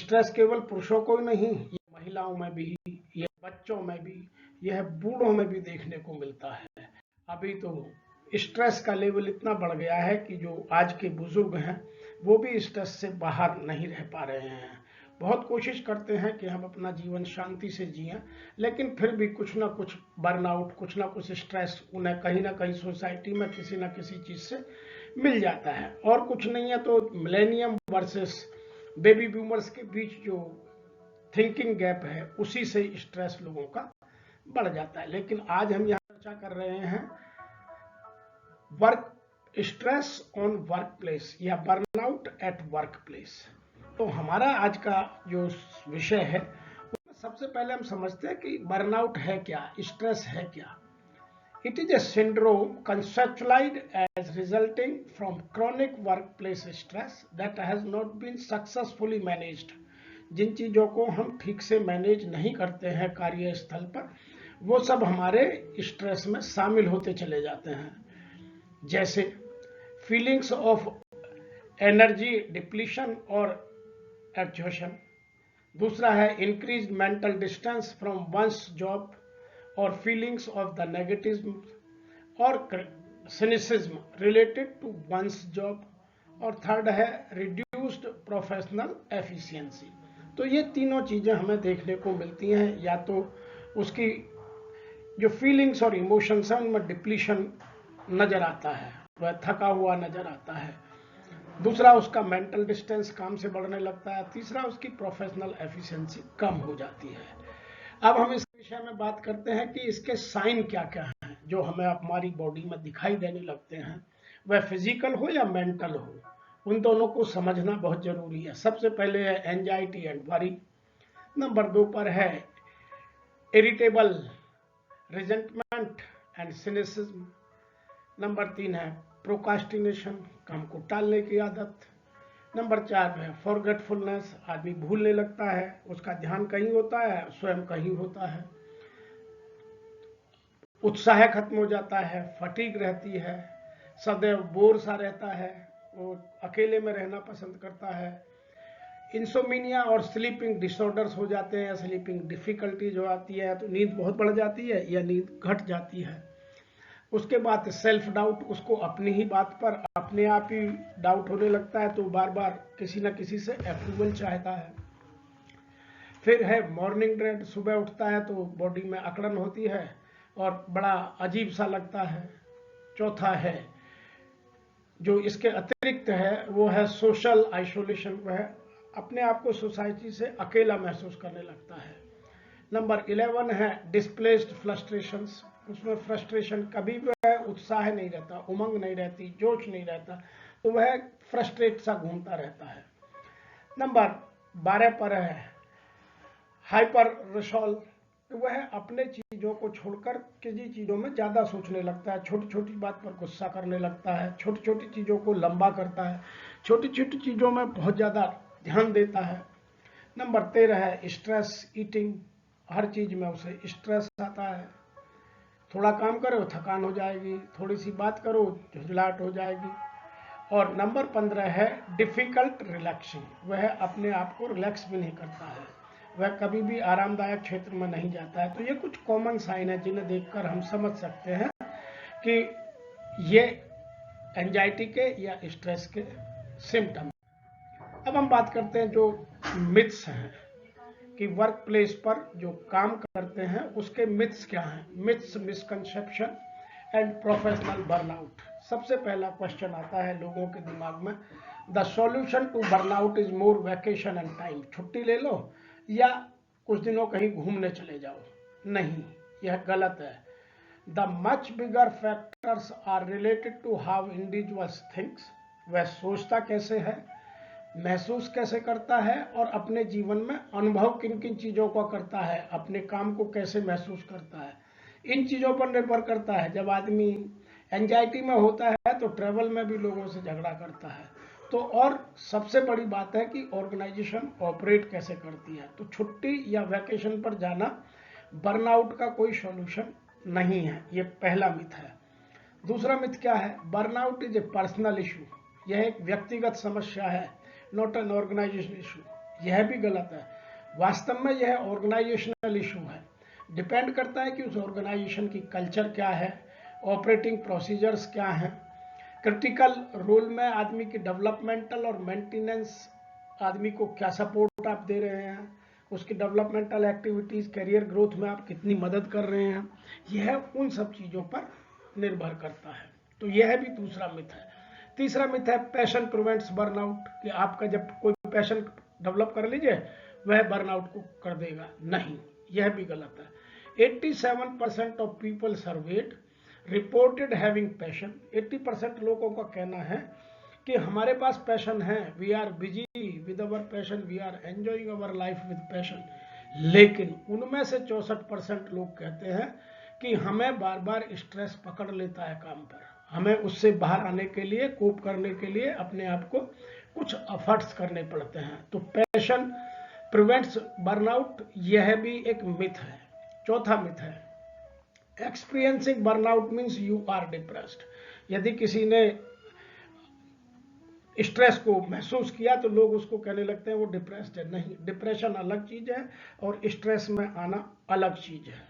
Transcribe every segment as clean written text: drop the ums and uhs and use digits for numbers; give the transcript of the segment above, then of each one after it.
Stress केवल पुरुषों को ही नहीं, ये महिलाओं में भी, ये बच्चों में भी, यह बूढ़ों में भी देखने को मिलता है। अभी तो स्ट्रेस का लेवल इतना बढ़ गया है कि जो आज के बुजुर्ग हैं वो भी स्ट्रेस से बाहर नहीं रह पा रहे हैं। बहुत कोशिश करते हैं कि हम अपना जीवन शांति से जिएं, लेकिन फिर भी कुछ ना कुछ बर्नआउट, कुछ ना कुछ स्ट्रेस उन्हें कहीं ना कहीं सोसाइटी में किसी ना किसी चीज से मिल जाता है। और कुछ नहीं है तो मिलेनियम वर्सेस बेबी बूमर्स के बीच जो थिंकिंग गैप है उसी से स्ट्रेस लोगों का बढ़ जाता है। लेकिन आज हम यहाँ चर्चा कर रहे हैं work stress on work place या बर्नआउट एट वर्क प्लेस। तो हमारा आज का जो विषय है सबसे पहले हम समझते हैं कि बर्नआउट है क्या, स्ट्रेस है क्या। It is a syndrome conceptualized as resulting from chronic workplace stress that has not been successfully managed। जिन चीजों को हम ठीक से मैनेज नहीं करते हैं कार्यस्थल पर, वो सब हमारे स्ट्रेस में शामिल होते चले जाते हैं। जैसे फीलिंग्स ऑफ एनर्जी डिप्लीशन और एग्जॉशन। दूसरा है increase mental distance from one's job और फीलिंग्स ऑफ द नेगेटिज्म और cynicism related to one's job. और थर्ड है रिड्यूस्ड प्रोफेशनल एफिशिएंसी। तो ये तीनों चीजें हमें देखने को मिलती हैं। या तो उसकी जो फीलिंग्स और इमोशंस हैं उनमें डिप्लीशन नजर आता है, वह थका हुआ नजर आता है। दूसरा उसका मेंटल डिस्टेंस काम से बढ़ने लगता है। तीसरा उसकी प्रोफेशनल एफिशिएंसी कम हो जाती है। अब हम इस विषय में बात करते हैं कि इसके साइन क्या क्या हैं जो हमें हमारी बॉडी में दिखाई देने लगते हैं, वह फिजिकल हो या मेंटल हो, उन दोनों को समझना बहुत जरूरी है। सबसे पहले है एंजाइटी एंड वरी। नंबर 2 पर है irritable resentment and cynicism. Number 3 है प्रोकास्टिनेशन, काम को टालने की आदत। नंबर 4 है फॉरगेटफुलनेस, आदमी भूलने लगता है, उसका ध्यान कहीं होता है, स्वयं कहीं होता है। उत्साह खत्म हो जाता है, फटीग रहती है, सदैव बोर सा रहता है, वो अकेले में रहना पसंद करता है। इंसोमिनिया और स्लीपिंग डिसऑर्डर्स हो जाते हैं, स्लीपिंग डिफिकल्टी जो आती है, तो नींद बहुत बढ़ जाती है या नींद घट जाती है। उसके बाद सेल्फ डाउट, उसको अपनी ही बात पर अपने आप ही डाउट होने लगता है, तो बार बार किसी न किसी से अप्रूवल चाहता है। फिर है मॉर्निंग ड्रेड, सुबह उठता है तो बॉडी में अकड़न होती है और बड़ा अजीब सा लगता है। चौथा है जो इसके अतिरिक्त है वो है सोशल आइसोलेशन, वह अपने आप को सोसाइटी से अकेला महसूस करने लगता है। नंबर 11 है डिस्प्लेस्ड फ्रस्ट्रेशंस, उसमें फ्रस्ट्रेशन, कभी वह उत्साह नहीं रहता, उमंग नहीं रहती, जोश नहीं रहता, तो वह फ्रस्ट्रेट सा घूमता रहता है। नंबर 12 पर है हाइपर रिसॉल्व, वह अपने चीजों को छोड़कर किसी चीजों में ज्यादा सोचने लगता है, छोटी छोटी बात पर गुस्सा करने लगता है, छोटी छोटी चीजों को लंबा करता है, छोटी छोटी चीजों में बहुत ज्यादा ध्यान देता है। नंबर 13 है स्ट्रेस ईटिंग, हर चीज में उसे स्ट्रेस आता है। थोड़ा काम करो थकान हो जाएगी, थोड़ी सी बात करो झुंझलाहट हो जाएगी। और नंबर 15 है डिफिकल्ट रिलैक्सिंग, वह अपने आप को रिलैक्स भी नहीं करता है, वह कभी भी आरामदायक क्षेत्र में नहीं जाता है। तो ये कुछ कॉमन साइन है जिन्हें देखकर हम समझ सकते हैं कि ये एंजाइटी के या स्ट्रेस के सिम्टम। अब हम बात करते हैं जो मिथ्स हैं कि वर्क प्लेस पर जो काम करते हैं उसके मिथ्स क्या हैं। Myths, misconception and professional burnout. सबसे पहला क्वेश्चन आता है लोगों के दिमाग में, the solution to burnout is more vacation and time, छुट्टी ले लो या कुछ दिनों कहीं घूमने चले जाओ। नहीं, यह गलत है। The much bigger factors are related to how individuals thinks, वह सोचता कैसे है, महसूस कैसे करता है और अपने जीवन में अनुभव किन किन चीजों का करता है, अपने काम को कैसे महसूस करता है, इन चीजों पर निर्भर करता है। जब आदमी एंजाइटी में होता है तो ट्रेवल में भी लोगों से झगड़ा करता है। तो और सबसे बड़ी बात है कि ऑर्गेनाइजेशन ऑपरेट कैसे करती है। तो छुट्टी या वैकेशन पर जाना बर्नआउट का कोई सॉल्यूशन नहीं है, ये पहला मिथ है। दूसरा मिथ क्या है, burnout is a personal issue, यह एक व्यक्तिगत समस्या है, नॉट एन ऑर्गेनाइजेशन इशू। यह भी गलत है। वास्तव में यह ऑर्गेनाइजेशनल इशू है, डिपेंड करता है कि उस ऑर्गेनाइजेशन की कल्चर क्या है, ऑपरेटिंग प्रोसीजर्स क्या हैं, क्रिटिकल रोल में आदमी की डेवलपमेंटल और मेंटेनेंस, आदमी को क्या सपोर्ट आप दे रहे हैं, उसकी डेवलपमेंटल एक्टिविटीज़, करियर ग्रोथ में आप कितनी मदद कर रहे हैं, यह उन सब चीज़ों पर निर्भर करता है। तो यह भी दूसरा मिथ है। तीसरा मिथ है पैशन प्रिवेंट्स बर्नआउट, कि आपका जब कोई पैशन डेवलप कर लीजिए वह बर्नआउट को कर देगा, नहीं, यह भी गलत है। 87% of people surveyed reported having passion. 80% लोगों का कहना है कि हमारे पास पैशन है, we are busy with our passion, we are enjoying our life with passion. लेकिन उनमें से 64% लोग कहते हैं कि हमें बार बार स्ट्रेस पकड़ लेता है काम पर, हमें उससे बाहर आने के लिए, कोप करने के लिए अपने आप को कुछ एफर्ट्स करने पड़ते हैं। तो पैशन प्रिवेंट्स बर्नआउट, यह भी एक मिथ है। चौथा मिथ है experiencing burnout means you are depressed. यदि किसी ने स्ट्रेस को महसूस किया तो लोग उसको कहने लगते हैं वो डिप्रेस्ड है। नहीं, डिप्रेशन अलग चीज है और स्ट्रेस में आना अलग चीज है।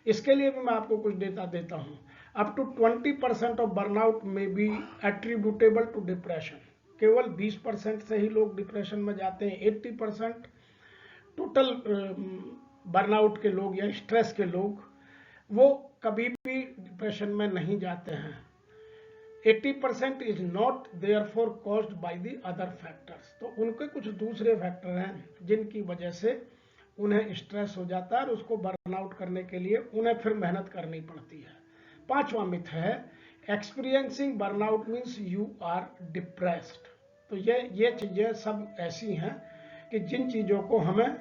इसके लिए भी मैं आपको कुछ डेटा देता हूं। अप टू 20% ऑफ बर्नआउट में बी एट्रीब्यूटेबल टू डिप्रेशन। केवल 20% से ही लोग डिप्रेशन में जाते हैं। 80% टोटल बर्नआउट के लोग या स्ट्रेस के लोग वो कभी भी डिप्रेशन में नहीं जाते हैं। 80% is not there for caused by the other factors. तो उनके कुछ दूसरे फैक्टर हैं जिनकी वजह से उन्हें स्ट्रेस हो जाता है और उसको बर्नआउट करने के लिए उन्हें फिर मेहनत करनी पड़ती है। पांचवा मिथ है experiencing burnout means you are depressed. तो ये चीजें सब ऐसी हैं कि जिन चीजों को हमें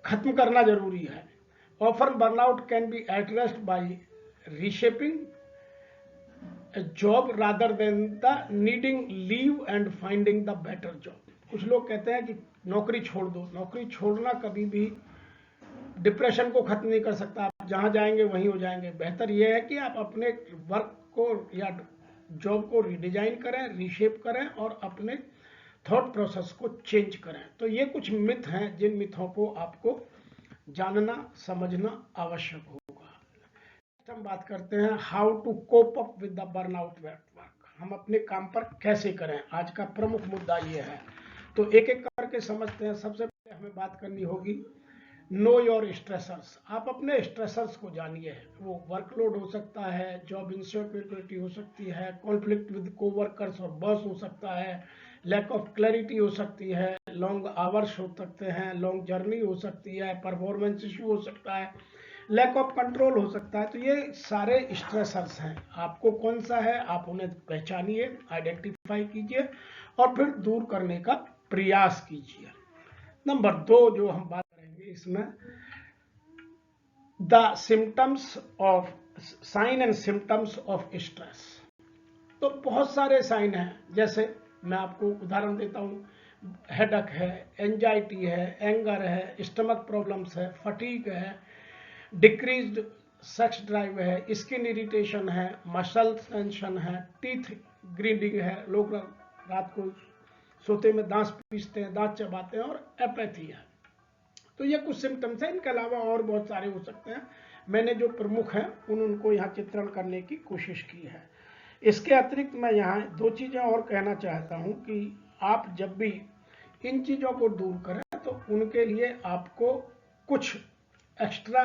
खत्म करना जरूरी है। Often burnout can be addressed by reshaping a job rather than the needing leave and finding the better job। कुछ लोग कहते हैं कि नौकरी छोड़ दो। नौकरी छोड़ना कभी भी डिप्रेशन को खत्म नहीं कर सकता। आप जहां जाएंगे वहीं हो जाएंगे। बेहतर यह है कि आप अपने वर्क को या जॉब को रिडिजाइन करें, रीशेप करें और अपने थॉट प्रोसेस को चेंज करें। तो ये कुछ मिथ हैं जिन मिथों को आपको जानना समझना आवश्यक होगा। हम बात करते हैं how to cope up with the burnout work. हम अपने काम पर कैसे करें, आज का प्रमुख मुद्दा ये है। तो एक एक करके समझते हैं। सबसे पहले हमें बात करनी होगी नो योर स्ट्रेसर्स। आप अपने स्ट्रेसर्स को जानिए। वो वर्कलोड हो सकता है, जॉब इनसिक्योरिटी हो सकती है, कॉन्फ्लिक्ट विद कोवर्कर्स और बॉस हो सकता है, लैक ऑफ क्लैरिटी हो सकती है, लॉन्ग आवर्स हो सकते हैं, लॉन्ग जर्नी हो सकती है, परफॉर्मेंस इशू हो सकता है, लैक ऑफ कंट्रोल हो सकता है। तो ये सारे स्ट्रेसर्स हैं। आपको कौन सा है आप उन्हें पहचानिए, आइडेंटिफाई कीजिए और फिर दूर करने का प्रयास कीजिए। नंबर 2 जो हम बात करेंगे इसमें the symptoms of sine and symptoms of stress. तो बहुत सारे साइन हैं, जैसे मैं आपको उदाहरण देता हूँ। हेडेक है, एंजाइटी है, एंगर है, स्टमक प्रॉब्लम्स है, फटीग है, डिक्रीज्ड सेक्स ड्राइव है, स्किन इरिटेशन है, मसल टेंशन है, टीथ ग्रीडिंग है, लोग रात को सोते में दांत पीसते हैं, दांत चबाते हैं, और एपैथी है। तो ये कुछ सिम्टम्स हैं। इनके अलावा और बहुत सारे हो सकते हैं। मैंने जो प्रमुख हैं उनको यहाँ चित्रण करने की कोशिश की है। इसके अतिरिक्त मैं यहाँ 2 चीजें और कहना चाहता हूँ कि आप जब भी इन चीजों को दूर करें तो उनके लिए आपको कुछ एक्स्ट्रा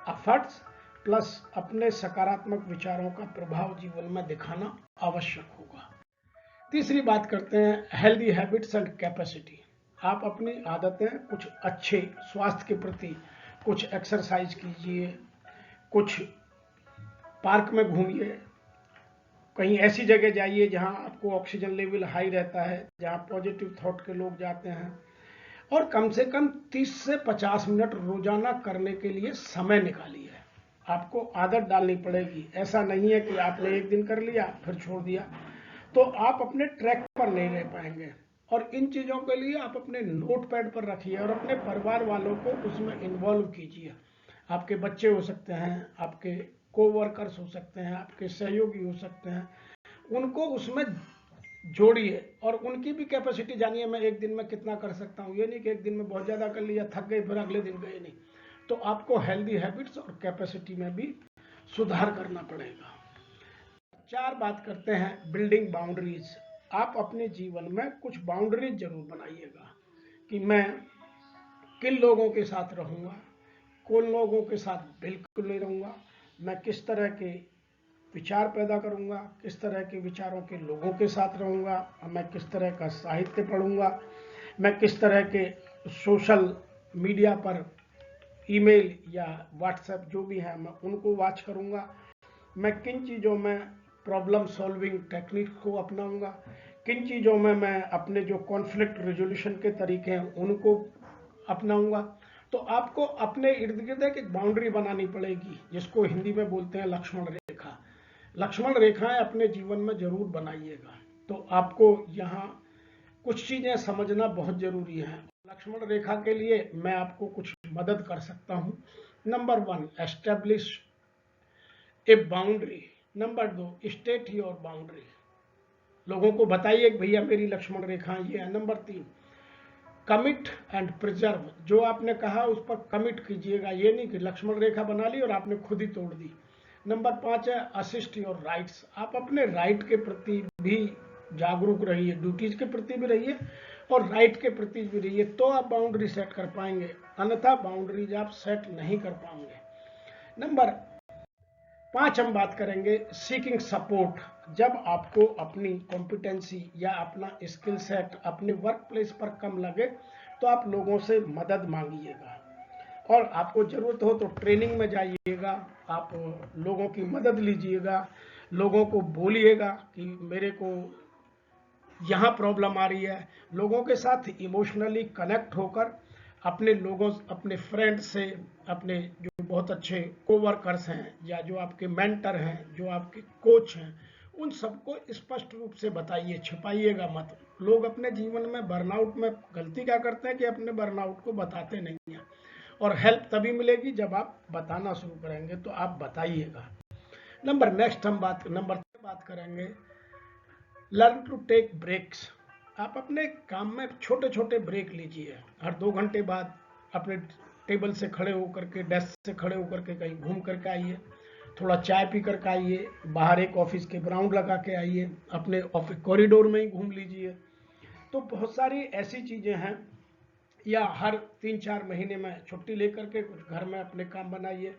एफर्ट्स प्लस अपने सकारात्मक विचारों का प्रभाव जीवन में दिखाना आवश्यक होगा। तीसरी बात करते हैं हेल्दी हैबिट्स एंड कैपेसिटी। आप अपनी आदतें कुछ अच्छे स्वास्थ्य के प्रति, कुछ एक्सरसाइज कीजिए, कुछ पार्क में घूमिए, कहीं ऐसी जगह जाइए जहां आपको ऑक्सीजन लेवल हाई रहता है, जहां पॉजिटिव थॉट के लोग जाते हैं, और कम से कम 30 से 50 मिनट रोजाना करने के लिए समय निकालिए। आपको आदत डालनी पड़ेगी। ऐसा नहीं है कि आपने एक दिन कर लिया फिर छोड़ दिया तो आप अपने ट्रैक पर नहीं रह पाएंगे। और इन चीजों के लिए आप अपने नोट पैड पर रखिए और अपने परिवार वालों को उसमें इन्वॉल्व कीजिए। आपके बच्चे हो सकते हैं, आपके कोवर्कर्स हो सकते हैं, आपके सहयोगी हो सकते हैं, उनको उसमें जोड़िए और उनकी भी कैपेसिटी जानिए, मैं एक दिन में कितना कर सकता हूँ। ये नहीं कि एक दिन में बहुत ज़्यादा कर लिया, थक गए, फिर अगले दिन गए नहीं। तो आपको हेल्दी हैबिट्स और कैपेसिटी में भी सुधार करना पड़ेगा। 4 बात करते हैं बिल्डिंग बाउंड्रीज। आप अपने जीवन में कुछ बाउंड्रीज जरूर बनाइएगा कि मैं किन लोगों के साथ रहूँगा, कौन लोगों के साथ बिल्कुल नहीं रहूँगा, मैं किस तरह के विचार पैदा करूँगा, किस तरह के विचारों के लोगों के साथ रहूँगा, मैं किस तरह का साहित्य पढ़ूँगा, मैं किस तरह के सोशल मीडिया पर ईमेल या व्हाट्सएप जो भी है मैं उनको वॉच करूँगा, मैं किन चीज़ों में प्रॉब्लम सॉल्विंग टेक्निक को अपनाऊंगा, किन चीज़ों में मैं अपने जो कॉन्फ्लिक्ट रेजोल्यूशन के तरीके हैं उनको अपनाऊंगा। तो आपको अपने इर्द गिर्द एक बाउंड्री बनानी पड़ेगी, जिसको हिंदी में बोलते हैं लक्ष्मण रेखा। लक्ष्मण रेखाएं अपने जीवन में जरूर बनाइएगा। तो आपको यहाँ कुछ चीज़ें समझना बहुत जरूरी है। लक्ष्मण रेखा के लिए मैं आपको कुछ मदद कर सकता हूँ। Number 1, establish A boundary. Number 2, state your boundary. लोगों को बताइए कि भैया मेरी लक्ष्मण रेखा ये है। Number 3, commit and preserve. जो आपने कहा उस पर कमिट कीजिएगा, ये नहीं कि लक्ष्मण रेखा बना ली और आपने खुद ही तोड़ दी। नंबर 5 है असिस्ट योर राइट्स। आप अपने राइट के प्रति भी जागरूक रहिए, ड्यूटीज के प्रति भी रहिए और राइट के प्रति भी रहिए, तो आप बाउंड्री सेट कर पाएंगे, अन्यथा बाउंड्रीज आप सेट नहीं कर पाएंगे। नंबर 5 हम बात करेंगे सीकिंग सपोर्ट। जब आपको अपनी कॉम्पिटेंसी या अपना स्किल सेट अपने वर्क प्लेस पर कम लगे तो आप लोगों से मदद मांगिएगा और आपको ज़रूरत हो तो ट्रेनिंग में जाइएगा, आप लोगों की मदद लीजिएगा, लोगों को बोलिएगा कि मेरे को यहाँ प्रॉब्लम आ रही है। लोगों के साथ इमोशनली कनेक्ट होकर अपने लोगों, अपने फ्रेंड से, अपने जो बहुत अच्छे कोवर्कर्स हैं या जो आपके मेंटर हैं, जो आपके कोच हैं, उन सबको स्पष्ट रूप से बताइए, छिपाइएगा मत। लोग अपने जीवन में बर्नआउट में गलती क्या करते हैं कि अपने बर्नआउट को बताते नहीं हैं, और हेल्प तभी मिलेगी जब आप बताना शुरू करेंगे, तो आप बताइएगा। नंबर 3 बात करेंगे लर्न टू टेक ब्रेक्स। आप अपने काम में छोटे छोटे ब्रेक लीजिए। हर 2 घंटे बाद अपने टेबल से खड़े होकर के, डेस्क से खड़े होकर के कहीं घूम करके आइए, थोड़ा चाय पी करके आइए, बाहर एक ऑफिस के ग्राउंड लगा के आइए, अपने ऑफिस कॉरिडोर में ही घूम लीजिए। तो बहुत सारी ऐसी चीज़ें हैं। या हर 3-4 महीने में छुट्टी लेकर के कुछ घर में अपने काम बनाइए,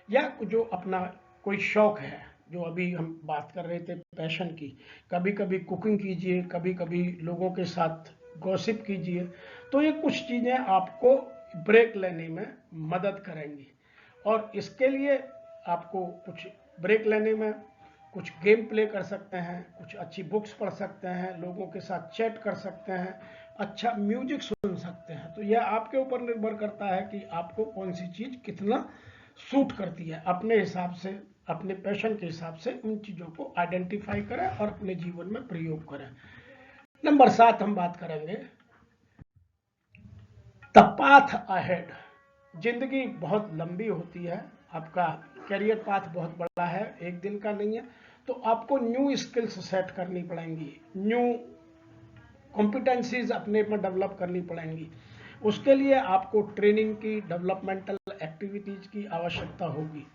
या जो अपना कोई शौक है, जो अभी हम बात कर रहे थे पैशन की, कभी कभी कुकिंग कीजिए, कभी कभी लोगों के साथ गॉसिप कीजिए। तो ये कुछ चीज़ें आपको ब्रेक लेने में मदद करेंगी। और इसके लिए आपको कुछ ब्रेक लेने में कुछ गेम प्ले कर सकते हैं, कुछ अच्छी बुक्स पढ़ सकते हैं, लोगों के साथ चैट कर सकते हैं, अच्छा म्यूजिक सुन सकते हैं। तो यह आपके ऊपर निर्भर करता है कि आपको कौन सी चीज़ कितना सूट करती है। अपने हिसाब से, अपने पैशन के हिसाब से उन चीज़ों को आइडेंटिफाई करें और अपने जीवन में प्रयोग करें। नंबर 7 हम बात करेंगे द पाथ अहेड। जिंदगी बहुत लंबी होती है, आपका करियर पाथ बहुत बड़ा है, एक दिन का नहीं है। तो आपको न्यू स्किल्स सेट करनी पड़ेंगी, न्यू कॉम्पिटेंसीज अपने में डेवलप करनी पड़ेंगी। उसके लिए आपको ट्रेनिंग की, डेवलपमेंटल एक्टिविटीज की आवश्यकता होगी।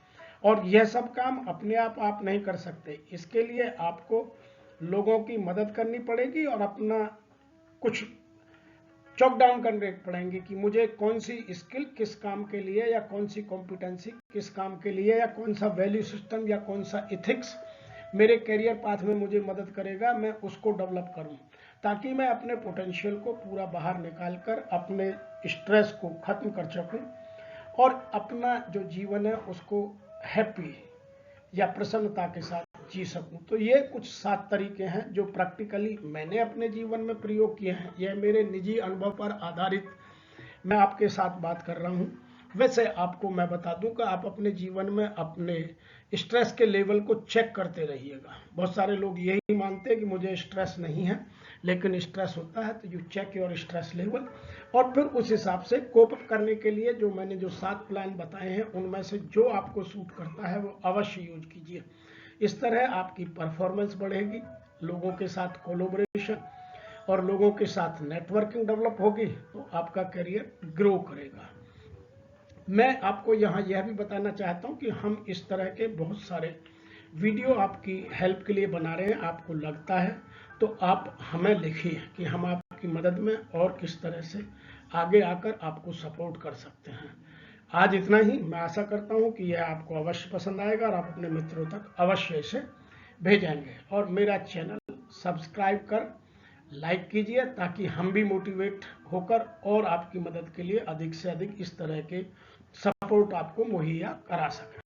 और यह सब काम अपने आप नहीं कर सकते। इसके लिए आपको लोगों की मदद करनी पड़ेगी और अपना कुछ चॉक डाउन करने पड़ेंगे कि मुझे कौन सी स्किल किस काम के लिए, या कौन सी कॉम्पिटेंसी किस काम के लिए, या कौन सा वैल्यू सिस्टम या कौन सा इथिक्स मेरे करियर पाथ में मुझे मदद करेगा, मैं उसको डेवलप करूं, ताकि मैं अपने पोटेंशियल को पूरा बाहर निकालकर अपने स्ट्रेस को खत्म कर सकूं और अपना जो जीवन है उसको हैप्पी या प्रसन्नता के साथ जी सकूं। तो ये कुछ 7 तरीके हैं जो प्रैक्टिकली मैंने अपने जीवन में प्रयोग किए हैं। यह मेरे निजी अनुभव पर आधारित मैं आपके साथ बात कर रहा हूं। वैसे आपको मैं बता दूं कि आप अपने जीवन में अपने स्ट्रेस के लेवल को चेक करते रहिएगा। बहुत सारे लोग यही मानते हैं कि मुझे स्ट्रेस नहीं है, लेकिन स्ट्रेस होता है। तो you check your stress level और फिर उस हिसाब से कोप अप करने के लिए जो मैंने जो 7 प्लान बताए हैं उनमें से जो आपको सूट करता है वो अवश्य यूज कीजिए। इस तरह आपकी परफॉर्मेंस बढ़ेगी, लोगों के साथ कोलैबोरेशन और लोगों के साथ नेटवर्किंग डेवलप होगी तो आपका करियर ग्रो करेगा। मैं आपको यहाँ यह भी बताना चाहता हूँ कि हम इस तरह के बहुत सारे वीडियो आपकी हेल्प के लिए बना रहे हैं। आपको लगता है तो आप हमें लिखिए कि हम आपकी मदद में और किस तरह से आगे आकर आपको सपोर्ट कर सकते हैं। आज इतना ही। मैं आशा करता हूँ कि यह आपको अवश्य पसंद आएगा और आप अपने मित्रों तक अवश्य इसे भेजेंगे। और मेरा चैनल सब्सक्राइब कर लाइक कीजिए ताकि हम भी मोटिवेट होकर और आपकी मदद के लिए अधिक से अधिक इस तरह के सपोर्ट आपको मुहैया करा सकें।